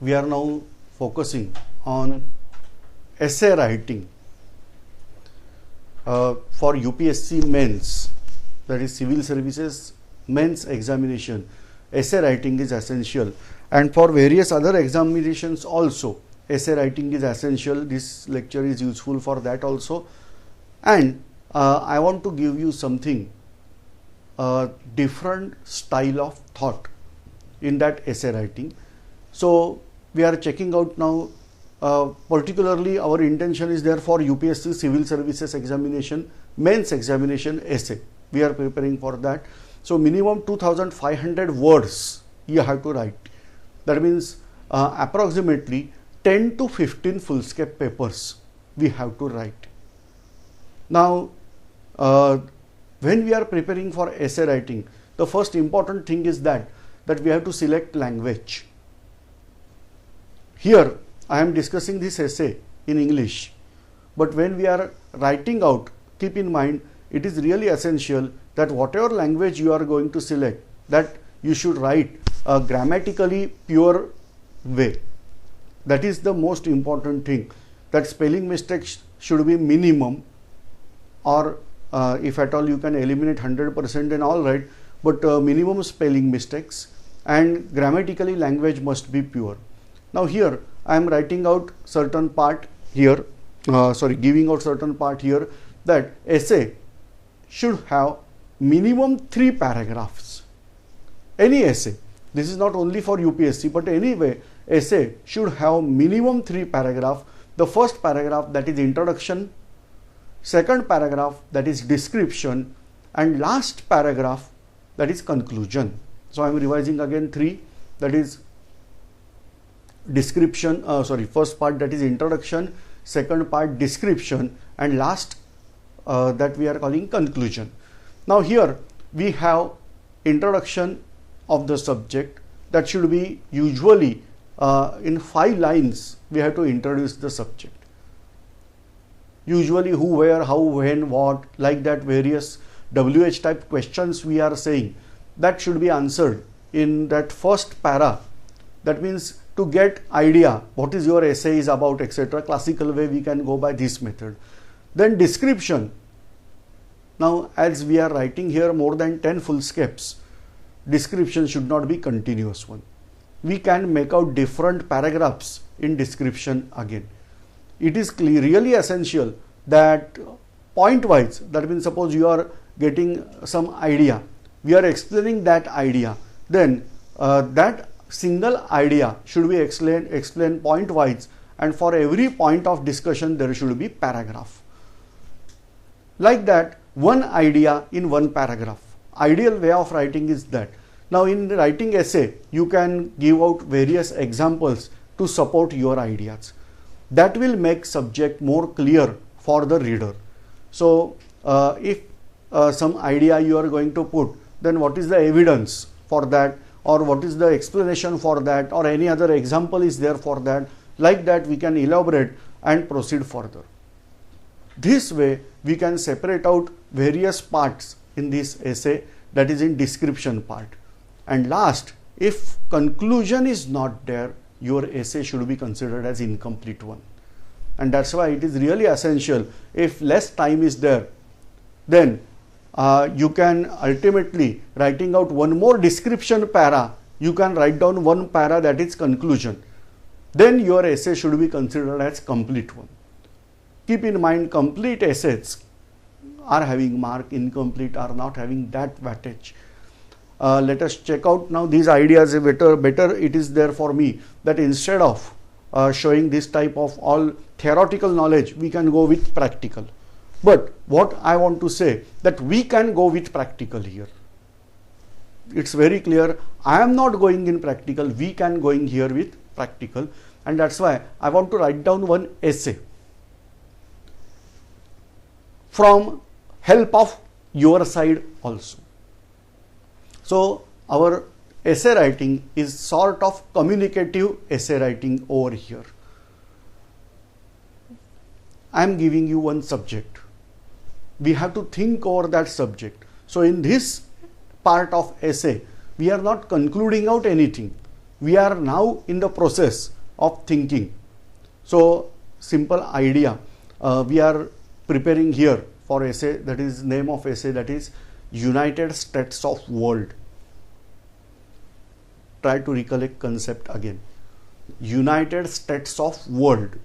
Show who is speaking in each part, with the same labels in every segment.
Speaker 1: we are now focusing on essay writing for UPSC mains, that is civil services mains examination. Essay writing is essential, and for various other examinations also essay writing is essential. This lecture is useful for that also. And I want to give you something different style of thought in that essay writing. So we are checking out now, particularly our intention is there for UPSC civil services examination mains examination essay. We are preparing for that. So minimum 2500 words you have to write. That means approximately 10 to 15 full-scape papers we have to write. Now when we are preparing for essay writing, the first important thing is that we have to select language. Here I am discussing this essay in English, but when we are writing out, keep in mind it is really essential that whatever language you are going to select, that you should write a grammatically pure way. That is the most important thing, that spelling mistakes should be minimum, or if at all you can eliminate 100% then all right, but minimum spelling mistakes, and grammatically language must be pure. Now here I am writing out certain part here, giving out certain part here, that essay should have minimum 3 paragraphs. Any essay, this is not only for UPSC, but anyway, essay should have minimum 3 paragraphs. The first paragraph, that is introduction, second paragraph, that is description, and last paragraph, that is conclusion. So I am revising again 3, that is description, first part, that is introduction, second part description, and last that we are calling conclusion. Now here we have introduction of the subject, that should be usually in 5 lines we have to introduce the subject. Usually who, where, how, when, what, like that various WH type questions we are saying, that should be answered in that first para. That means to get idea what is your essay is about, etc. Classical way we can go by this method. Then description. Now as we are writing here more than 10 full-scapes, description should not be continuous one. We can make out different paragraphs in description again. It is really essential that point wise, that means suppose you are getting some idea, we are explaining that idea, then that single idea should be explained point wise, and for every point of discussion there should be paragraph. Like that, one idea in one paragraph. Ideal way of writing is that. Now in writing essay, you can give out various examples to support your ideas. That will make subject more clear for the reader. So if some idea you are going to put, then what is the evidence for that, or what is the explanation for that, or any other example is there for that. Like that we can elaborate and proceed further. This way we can separate out various parts in this essay, that is in description part. And last, if conclusion is not there, your essay should be considered as incomplete one. And that's why it is really essential, if less time is there, then you can ultimately writing out one more description para, you can write down one para, that is conclusion. Then your essay should be considered as complete one. Keep in mind, complete essays are having mark, incomplete are not having that weightage. Let us check out now these ideas. Better it is there for me that instead of showing this type of all theoretical knowledge, we can go with practical. But what I want to say, that we can go with practical here. It's very clear. I am not going in practical, we can going here with practical, and that's why I want to write down one essay from help of your side also. So our essay writing is sort of communicative essay writing over here. I am giving you one subject. We have to think over that subject. So in this part of essay, we are not concluding out anything. we are now in the process of thinking. So simple idea, we are preparing here for essay, that is name of essay, that is United States of World. Try to recollect concept again. United States of World.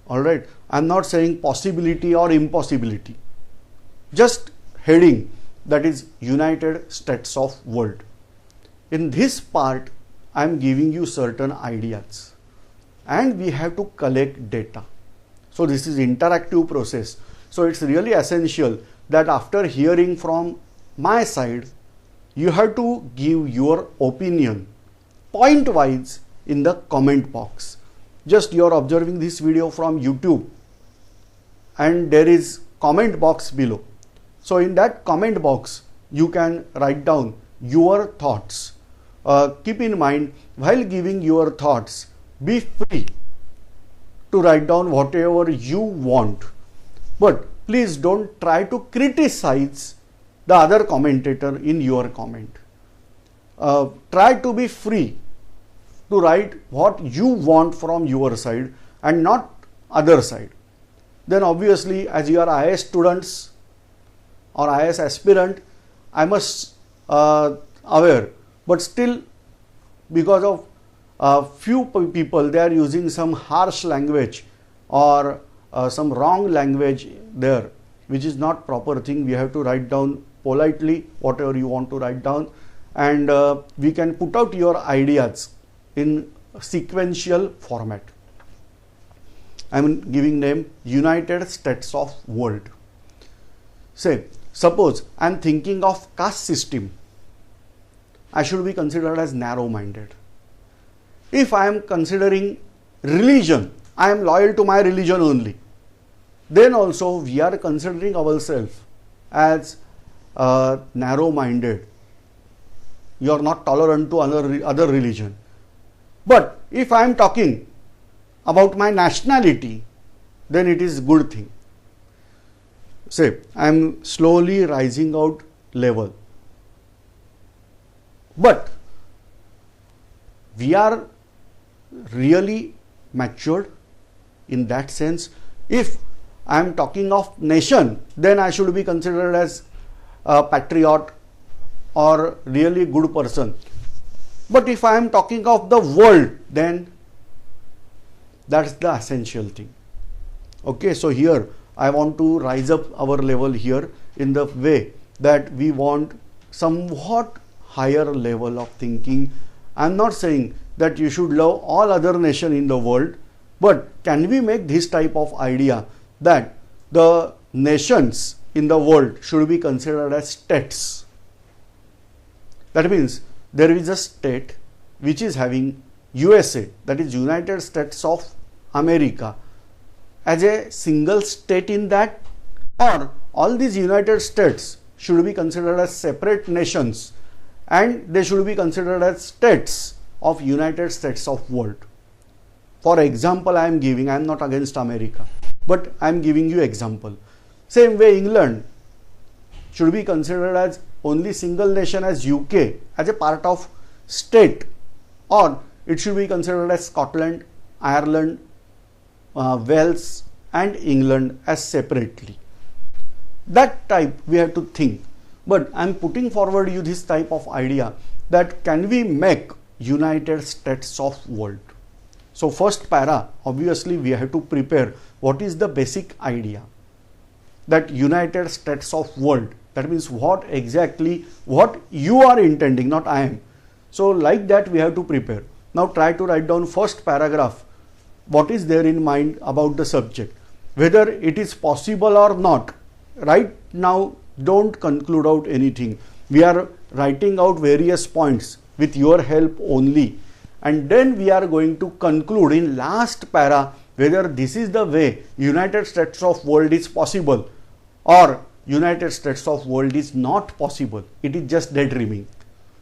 Speaker 1: Alright, I am not saying possibility or impossibility. Just heading, that is United States of World. In this part, I am giving you certain ideas and we have to collect data. So this is interactive process. So it's really essential that after hearing from my side, you have to give your opinion point wise in the comment box. Just you are observing this video from YouTube and there is comment box below. So in that comment box, you can write down your thoughts. Keep in mind, while giving your thoughts, be free to write down whatever you want. But please don't try to criticize the other commentator in your comment. Try to be free to write what you want from your side and not other side. Then obviously, as you are IAS students or IAS aspirant, I must aware, but still because of few people, they are using some harsh language or some wrong language there, which is not proper thing. We have to write down politely whatever you want to write down, and we can put out your ideas in sequential format. I am giving name United States of World. Say, suppose I am thinking of caste system, I should be considered as narrow-minded. If I am considering religion, I am loyal to my religion only. Then also we are considering ourselves as narrow-minded. You are not tolerant to other religion. But if I am talking about my nationality, then it is good thing. Say, I am slowly rising out level. But we are really matured in that sense. If I am talking of nation, then I should be considered as a patriot or really good person. But if I am talking of the world, then that's the essential thing. Okay, so here I want to rise up our level here in the way that we want somewhat higher level of thinking. I am not saying that you should love all other nations in the world, but can we make this type of idea that the nations in the world should be considered as states? That means there is a state which is having USA, that is United States of America, as a single state in that, or all these United States should be considered as separate nations and they should be considered as states of United States of World. For example, I am giving, I am not against America, but I am giving you example. Same way England should be considered as only single nation as UK as a part of state, or it should be considered as Scotland, Ireland, Wales and England as separately. That type we have to think. But I am putting forward you this type of idea that can we make United States of World. So first para, obviously we have to prepare what is the basic idea, that United States of World. That means what exactly, what you are intending, not I am. So like that we have to prepare. Now try to write down first paragraph, what is there in mind about the subject, whether it is possible or not. Right now don't conclude out anything. We are writing out various points with your help only, and then we are going to conclude in last para whether this is the way United States of World is possible or United States of World is not possible. It is just daydreaming.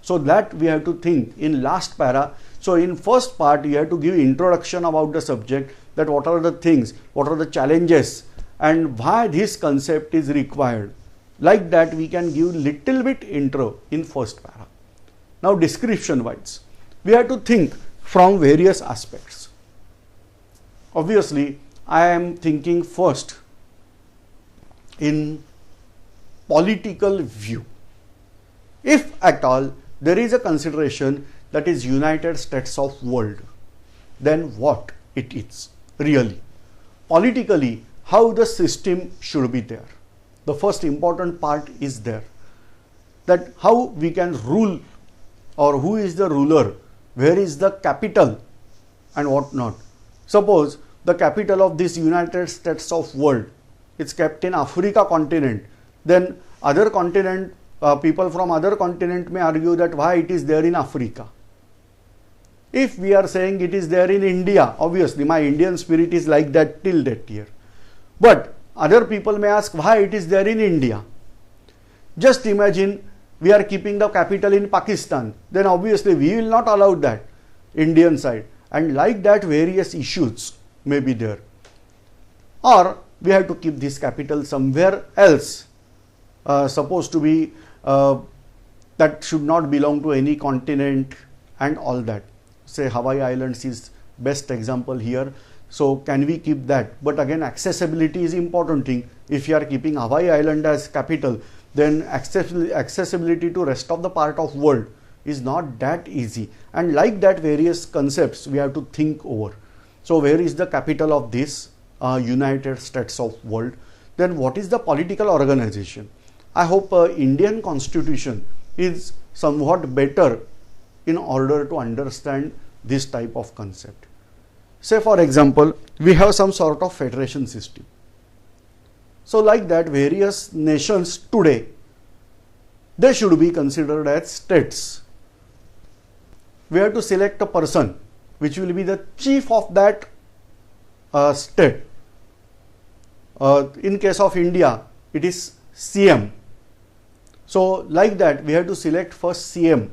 Speaker 1: So that we have to think in last para. So in first part you have to give introduction about the subject, that what are the things, what are the challenges and why this concept is required. Like that we can give little bit intro in first para. Now description wise, we have to think from various aspects. Obviously, I am thinking first in political view. If at all there is a consideration that is United States of world, then what it is really? Politically, how the system should be there. The first important part is there, that how we can rule, or who is the ruler, where is the capital and what not. Suppose the capital of this United States of world is kept in Africa continent, then other continent, people from other continent may argue that why it is there in Africa. If we are saying it is there in India, obviously my Indian spirit is like that till that year. But other people may ask why it is there in India. Just imagine we are keeping the capital in Pakistan, then obviously we will not allow that, Indian side. And like that, various issues may be there. Or we have to keep this capital somewhere else, supposed to be that should not belong to any continent and all that. Say Hawaii Islands is best example here. So can we keep that? But again, accessibility is important thing. If you are keeping Hawaii Island as capital, then accessibility to rest of the part of world is not that easy. And like that, various concepts we have to think over. So where is the capital of this United States of world? Then what is the political organization? I hope Indian constitution is somewhat better in order to understand this type of concept. Say for example, we have some sort of federation system. So like that, various nations today, they should be considered as states. We have to select a person which will be the chief of that state. In case of India, it is CM. So like that, we have to select first CM,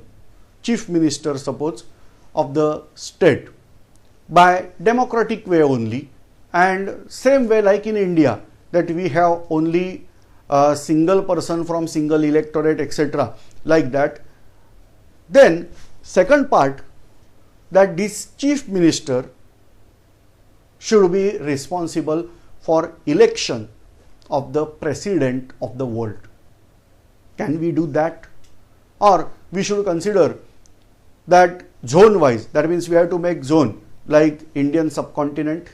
Speaker 1: chief minister suppose, of the state, by democratic way only. And same way like in India, that we have only a single person from single electorate, etc. like that. Then second part, that this chief minister should be responsible for election of the president of the world. Can we do that? Or we should consider that zone wise, that means we have to make zone like Indian subcontinent,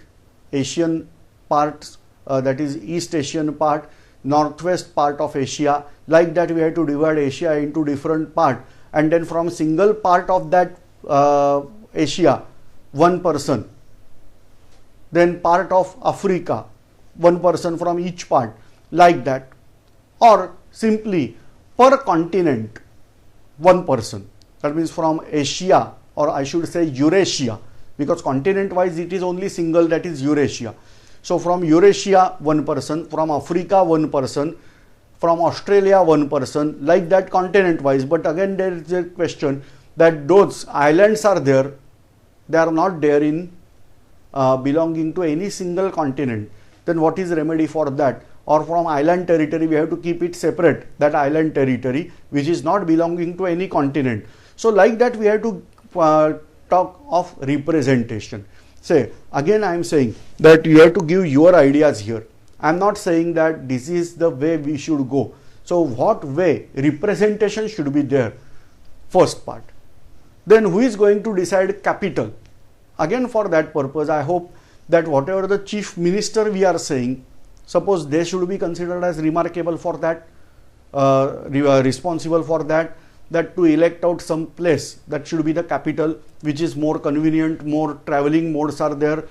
Speaker 1: Asian parts, that is East Asian part, northwest part of Asia. Like that, we have to divide Asia into different part, and then from single part of that Asia, one person. Then part of Africa, one person from each part, like that. Or simply per continent, one person. That means from Asia, or I should say Eurasia, because continent wise it is only single, that is Eurasia. So from Eurasia, one person, from Africa, one person, from Australia, one person, like that continent wise. But again, there is a question that those islands are there, they are not there in belonging to any single continent. Then what is remedy for that? Or from island territory, we have to keep it separate, that island territory which is not belonging to any continent. So like that, we have to talk of representation. Say again, I am saying that you have to give your ideas here. I am not saying that this is the way we should go. So what way representation should be there? First part. Then who is going to decide capital? Again, for that purpose, I hope that whatever the chief minister we are saying, suppose they should be considered as remarkable for that, responsible for that, that to elect out some place that should be the capital, which is more convenient, more traveling modes are there,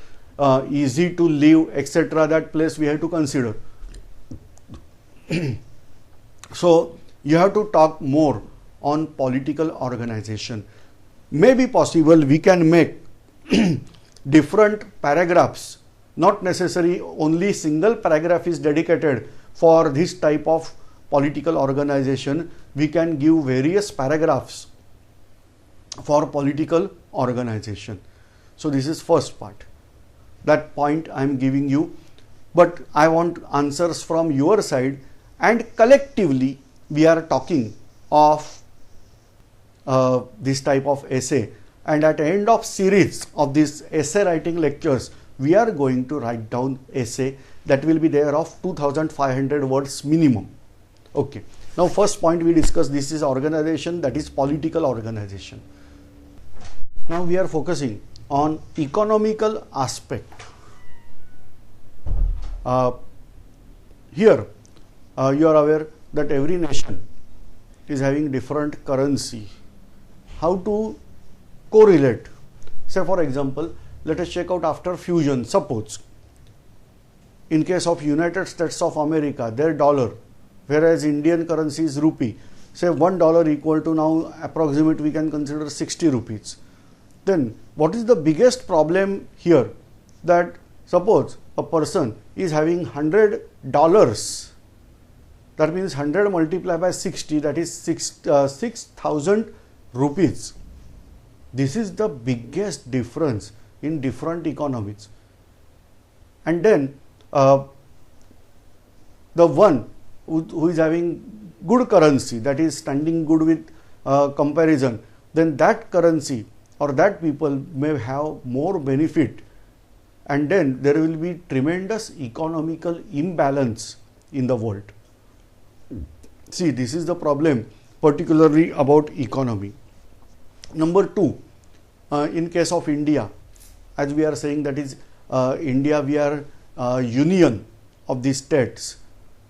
Speaker 1: easy to live, etc. That place we have to consider. So you have to talk more on political organization. Maybe possible we can make different paragraphs, not necessary only single paragraph is dedicated for this type of political organization. We can give various paragraphs for political organization. So this is first part. That point I am giving you, but I want answers from your side, and collectively we are talking of this type of essay. and at the end of series of these essay writing lectures, we are going to write down essay that will be there of 2500 words minimum. Okay. Now first point we discussed, this is organization, that is political organization. Now we are focusing on economical aspect. Here you are aware that every nation is having different currency. How to correlate? Say for example, let us check out after fusion. Suppose in case of United States of America, their dollar, whereas Indian currency is rupee. Say $1 equal to now approximate we can consider 60 rupees. Then what is the biggest problem here? That suppose a person is having $100. That means 100 multiplied by 60, that is 6,000 rupees. This is the biggest difference in different economies. And then the one who is having good currency, that is standing good with comparison, then that currency or that people may have more benefit, and then there will be tremendous economical imbalance in the world. See, this is the problem particularly about economy. Number two, in case of India, as we are saying, that is India, we are union of the states.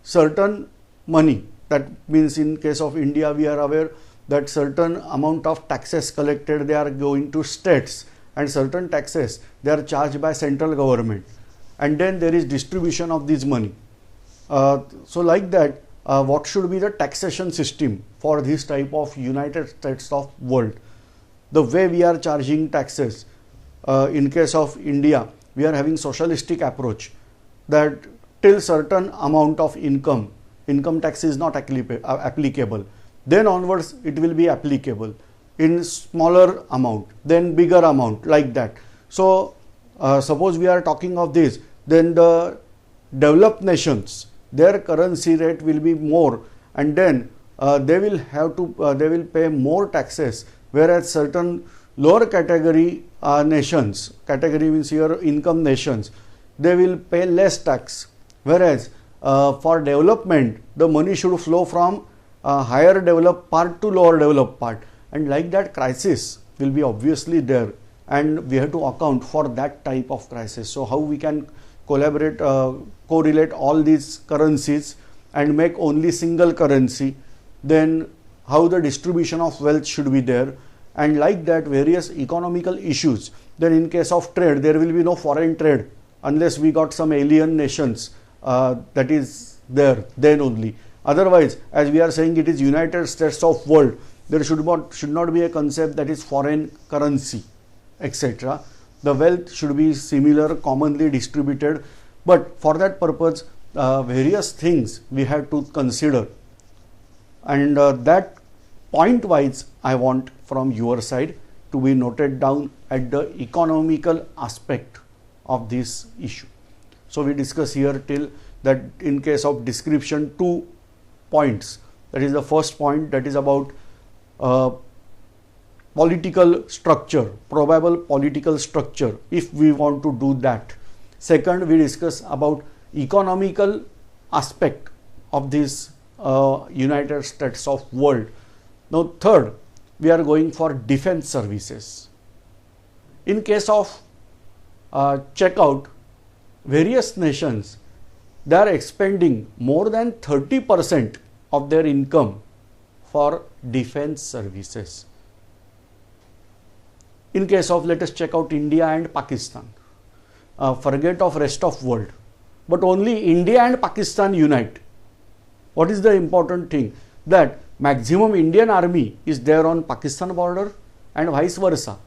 Speaker 1: Certain money, that means in case of India we are aware that certain amount of taxes collected, they are going to states, and certain taxes they are charged by central government, and then there is distribution of this money. So like that, what should be the taxation system for this type of United States of world? The way we are charging taxes, in case of India, we are having socialistic approach that till certain amount of income tax is not applicable. Then onwards it will be applicable in smaller amount, then bigger amount, like that. So suppose we are talking of this, then the developed nations, their currency rate will be more, and then they will have to they will pay more taxes, whereas certain lower category nations, category means here income nations, they will pay less tax, whereas for development the money should flow from higher developed part to lower developed part, and like that crisis will be obviously there, and we have to account for that type of crisis. So how we can collaborate, correlate all these currencies and make only single currency, then how the distribution of wealth should be there, and like that various economical issues. Then in case of trade, there will be no foreign trade unless we got some alien nations that is there, then only. Otherwise, as we are saying, it is United States of world, there should not be a concept that is foreign currency, etc. The wealth should be similar, commonly distributed, but for that purpose various things we have to consider, and that point wise I want from your side to be noted down at the economical aspect of this issue. So we discuss here till that in case of description 2 points. That is the first point, that is about political structure, probable political structure, if we want to do that. Second, we discuss about economical aspect of this United States of world. Now third, we are going for defense services. In case of checkout, various nations, they are expending more than 30% of their income for defense services. In case of, let us check out India and Pakistan. Forget of rest of world, but only India and Pakistan unite. What is the important thing? That maximum Indian army is there on Pakistan border and vice versa.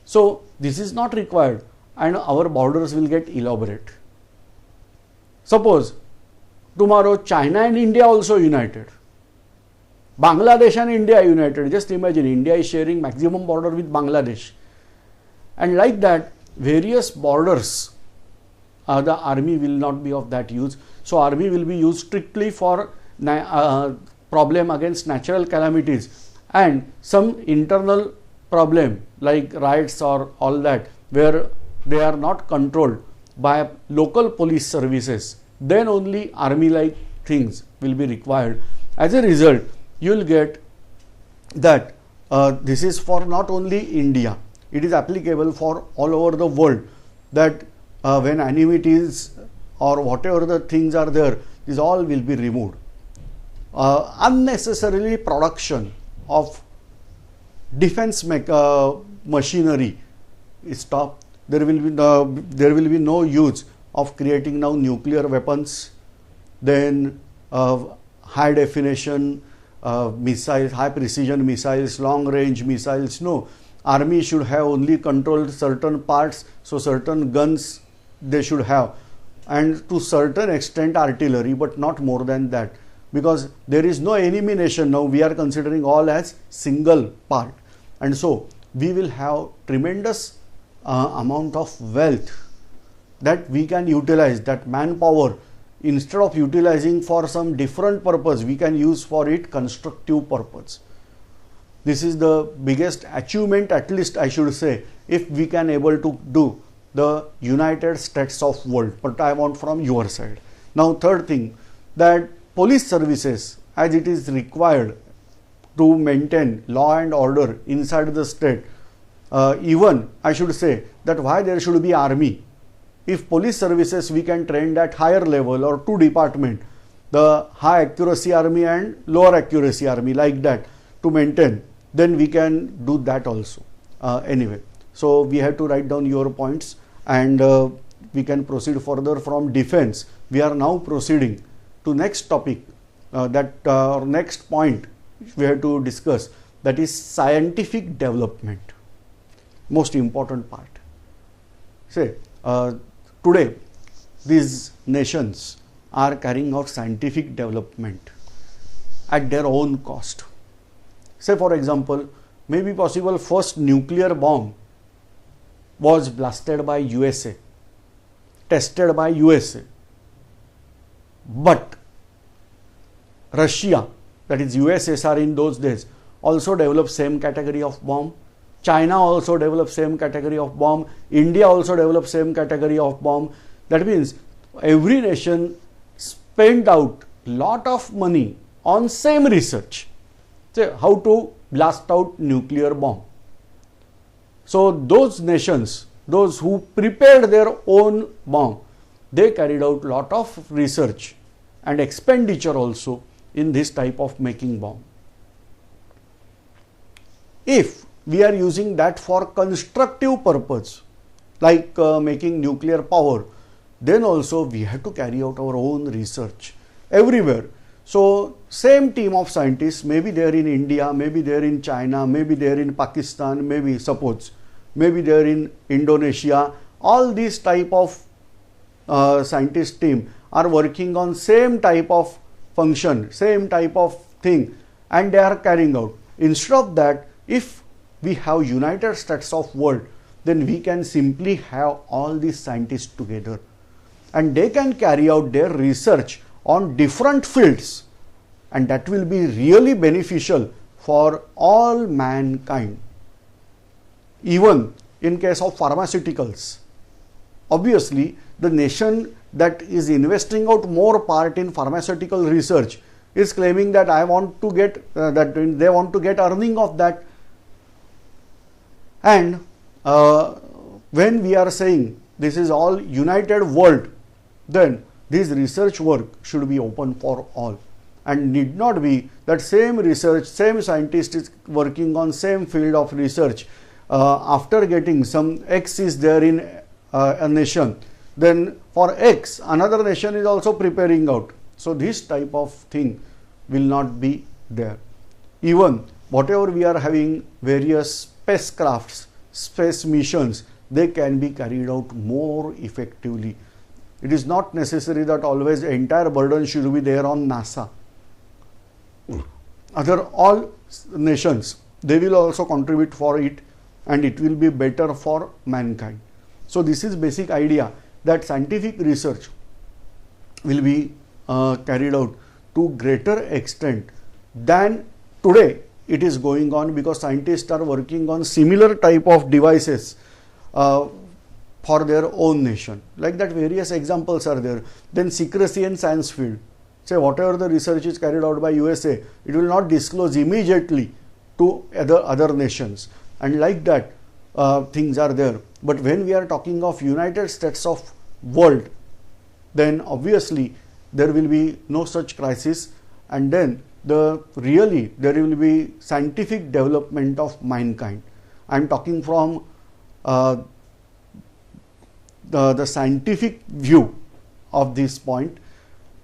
Speaker 1: So this is not required, and our borders will get elaborate. Suppose tomorrow China and India also united, Bangladesh and India united. Just imagine, India is sharing maximum border with Bangladesh, and like that various borders, the army will not be of that use. So army will be used strictly for problem against natural calamities and some internal problem like riots or all that, where they are not controlled by local police services, then only army like things will be required. As a result, you will get that this is for not only India, it is applicable for all over the world, that when enmities or whatever the things are there, these all will be removed. Unnecessarily production of defense machinery is stopped. There will be no use of creating now nuclear weapons, then high definition missiles, high precision missiles, long range missiles. No, army should have only controlled certain parts, so certain guns they should have, and to certain extent artillery, but not more than that, because there is no enemy nation now. We are considering all as single part, and so we will have tremendous amount of wealth that we can utilize. That manpower, instead of utilizing for some different purpose, we can use for it constructive purpose. This is the biggest achievement, at least I should say, if we can able to do the United States of world. But I want from your side. Now third thing, that police services, as it is required to maintain law and order inside the state, even I should say that why there should be army. If police services we can train at higher level or two department, the high accuracy army and lower accuracy army, like that to maintain, then we can do that also. Anyway, so we have to write down your points, and we can proceed further from defense. We are now proceeding to next topic, next point we have to discuss, that is scientific development. Most important part. Say, today these nations are carrying out scientific development at their own cost. Say for example, maybe possible first nuclear bomb was blasted by USA, tested by USA, but Russia, that is USSR in those days, also developed same category of bomb. China also developed same category of bomb. India also developed same category of bomb. That means every nation spent out lot of money on same research. Say how to blast out nuclear bomb. So those nations, those who prepared their own bomb, they carried out lot of research and expenditure also in this type of making bomb. If we are using that for constructive purpose, like making nuclear power, then also we have to carry out our own research everywhere. So same team of scientists, maybe there in India, maybe there in China, maybe there in Pakistan, maybe suppose, maybe there in Indonesia, all these type of scientist team are working on same type of function, same type of thing, and they are carrying out. Instead of that, if we have United States of world, then we can simply have all these scientists together, and they can carry out their research on different fields, and that will be really beneficial for all mankind. Even in case of pharmaceuticals, obviously the nation that is investing out more part in pharmaceutical research is claiming that I want to get that they want to get earning of that. And when we are saying this is all united world, then this research work should be open for all, and need not be that same research, same scientist is working on same field of research. After getting some X is there in a nation, then for X another nation is also preparing out. So this type of thing will not be there. Even whatever we are having various spacecrafts, space missions, they can be carried out more effectively. It is not necessary that always entire burden should be there on NASA. Other all nations, they will also contribute for it, and it will be better for mankind. So this is basic idea, that scientific research will be carried out to greater extent than today it is going on, because scientists are working on similar type of devices for their own nation. Like that, various examples are there. Then secrecy in science field. Say whatever the research is carried out by USA, it will not disclose immediately to other nations, and like that things are there. But when we are talking of United States of world, then obviously there will be no such crisis, and then there will be scientific development of mankind. I am talking from the scientific view of this point.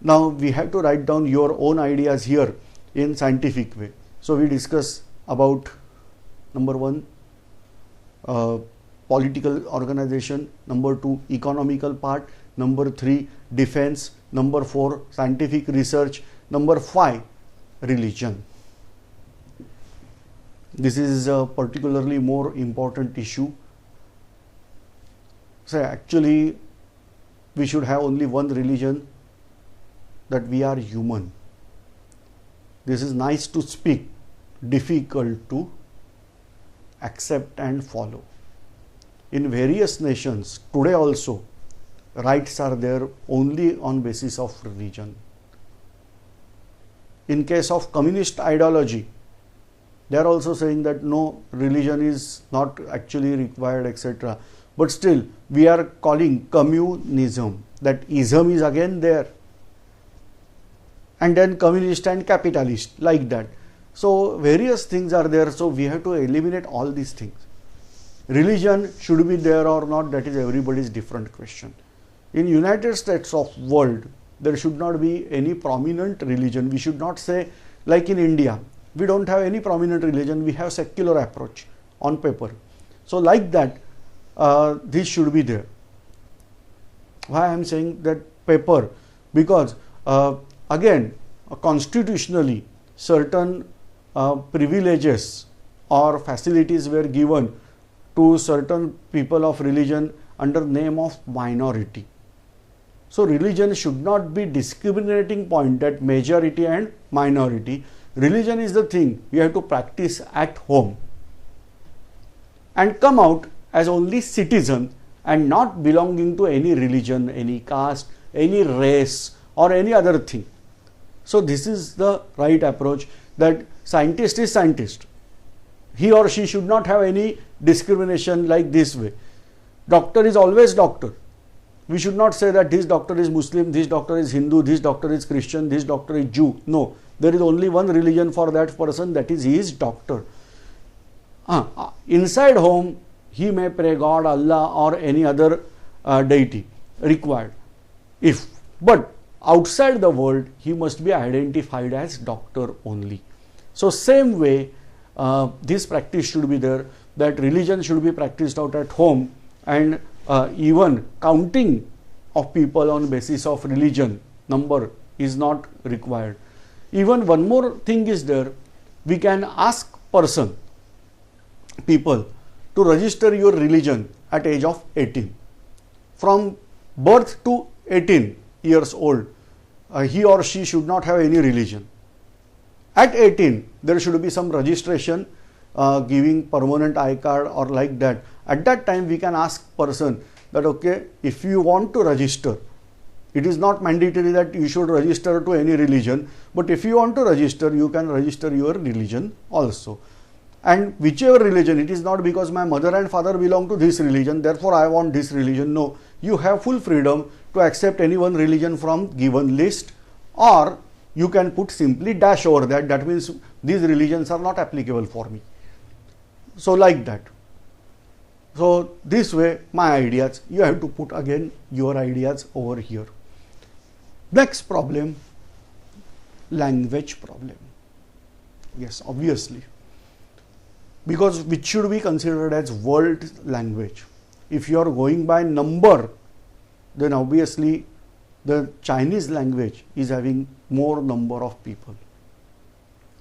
Speaker 1: Now we have to write down your own ideas here in scientific way. So we discuss about number 1 political organization, number 2 economical part, number 3 defense, number 4 scientific research, number 5 religion. This is a particularly more important issue. So actually we should have only one religion, that we are human. This is nice to speak, difficult to accept and follow. In various nations today also, rights are there only on basis of religion. In case of communist ideology, they are also saying that no, religion is not actually required, etc. But still we are calling communism, that ism is again there, and then communist and capitalist, like that. So various things are there, so we have to eliminate all these things. Religion should be there or not, that is everybody's different question. In United States of world, there should not be any prominent religion. We should not say, like in India, we don't have any prominent religion, we have secular approach on paper. So like that, this should be there. Why I am saying that paper? Because again, constitutionally certain privileges or facilities were given to certain people of religion under name of minority. So religion should not be discriminating point, that majority and minority. Religion is the thing we have to practice at home and come out as only citizen and not belonging to any religion, any caste, any race or any other thing. So this is the right approach, that scientist is scientist. He or she should not have any discrimination like this way. Doctor is always doctor. We should not say that this doctor is Muslim, this doctor is Hindu, this doctor is Christian, this doctor is Jew. No, there is only one religion for that person, that is he is doctor. Inside home, he may pray God, Allah or any other deity required. But outside the world, he must be identified as doctor only. So same way, this practice should be there, that religion should be practiced out at home, and even counting of people on basis of religion number is not required. Even one more thing is there, we can ask people to register your religion at age of 18. From birth to 18 years old, he or she should not have any religion. At 18, there should be some registration, giving permanent iCard or like that. At that time, we can ask person that, okay, if you want to register, it is not mandatory that you should register to any religion, but if you want to register, you can register your religion also. And whichever religion, it is not because my mother and father belong to this religion, therefore I want this religion. No, you have full freedom to accept any one religion from given list, or you can put simply dash over that. That means these religions are not applicable for me. So like that. So this way, my ideas, you have to put again your ideas over here. Next problem, language problem. Yes, obviously. Because which should be considered as world language. If you are going by number, then obviously the Chinese language is having more number of people.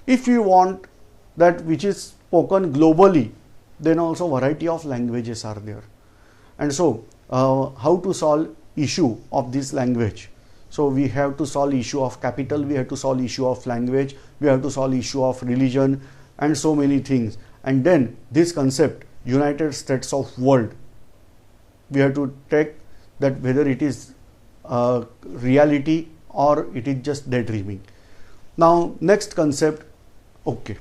Speaker 1: If you want that which is spoken globally, then also variety of languages are there. And so how to solve issue of this language? So we have to solve issue of capital, we have to solve issue of language, we have to solve issue of religion, and so many things. And then this concept, United States of world, we have to take that whether it is reality or it is just daydreaming. Now next concept, okay,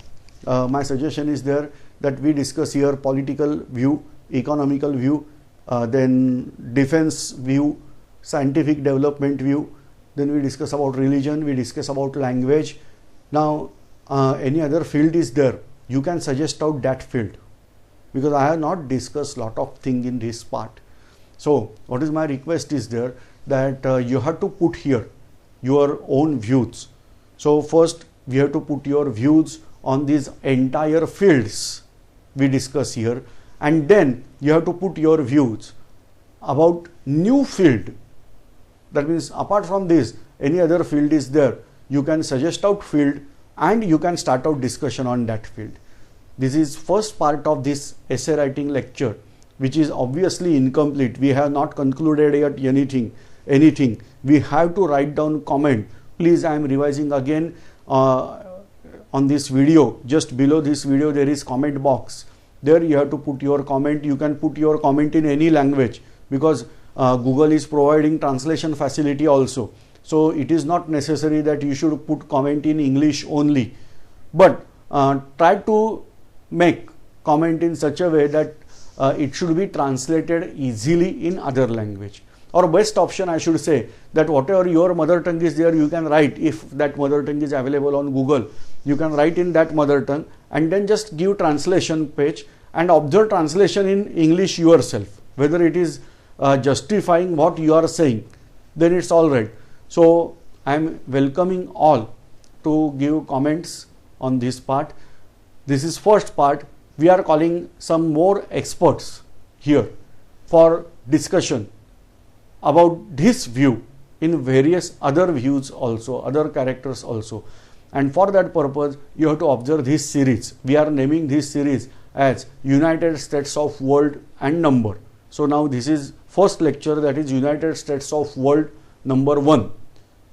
Speaker 1: my suggestion is there that we discuss here political view, economical view, then defense view, scientific development view, then we discuss about religion, we discuss about language. Now any other field is there, you can suggest out that field, because I have not discussed lot of thing in this part. So what is my request is there that you have to put here your own views. So first we have to put your views on these entire fields we discuss here, and then you have to put your views about new field. That means apart from this, any other field is there, you can suggest out field and you can start out discussion on that field. This is first part of this essay writing lecture, which is obviously incomplete. We have not concluded yet anything. We have to write down comment. Please, I am revising again on this video. Just below this video there is comment box. There you have to put your comment. You can put your comment in any language, because Google is providing translation facility also. So it is not necessary that you should put comment in English only, but try to make comment in such a way that it should be translated easily in other language. Or best option, I should say, that whatever your mother tongue is there, you can write. If that mother tongue is available on Google, you can write in that mother tongue and then just give translation page and observe translation in English yourself. Whether it is justifying what you are saying, then it's all right. So I am welcoming all to give comments on this part. This is first part. We are calling some more experts here for discussion about this view in various other views also, other characters also. And for that purpose, you have to observe this series. We are naming this series as United States of World and Number. So now this is first lecture, that is United States of World number 1.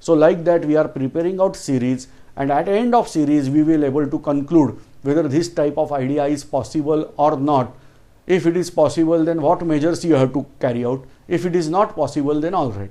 Speaker 1: So like that we are preparing out series, and at the end of series we will able to conclude whether this type of idea is possible or not. If it is possible, then what measures you have to carry out. If it is not possible, then all right.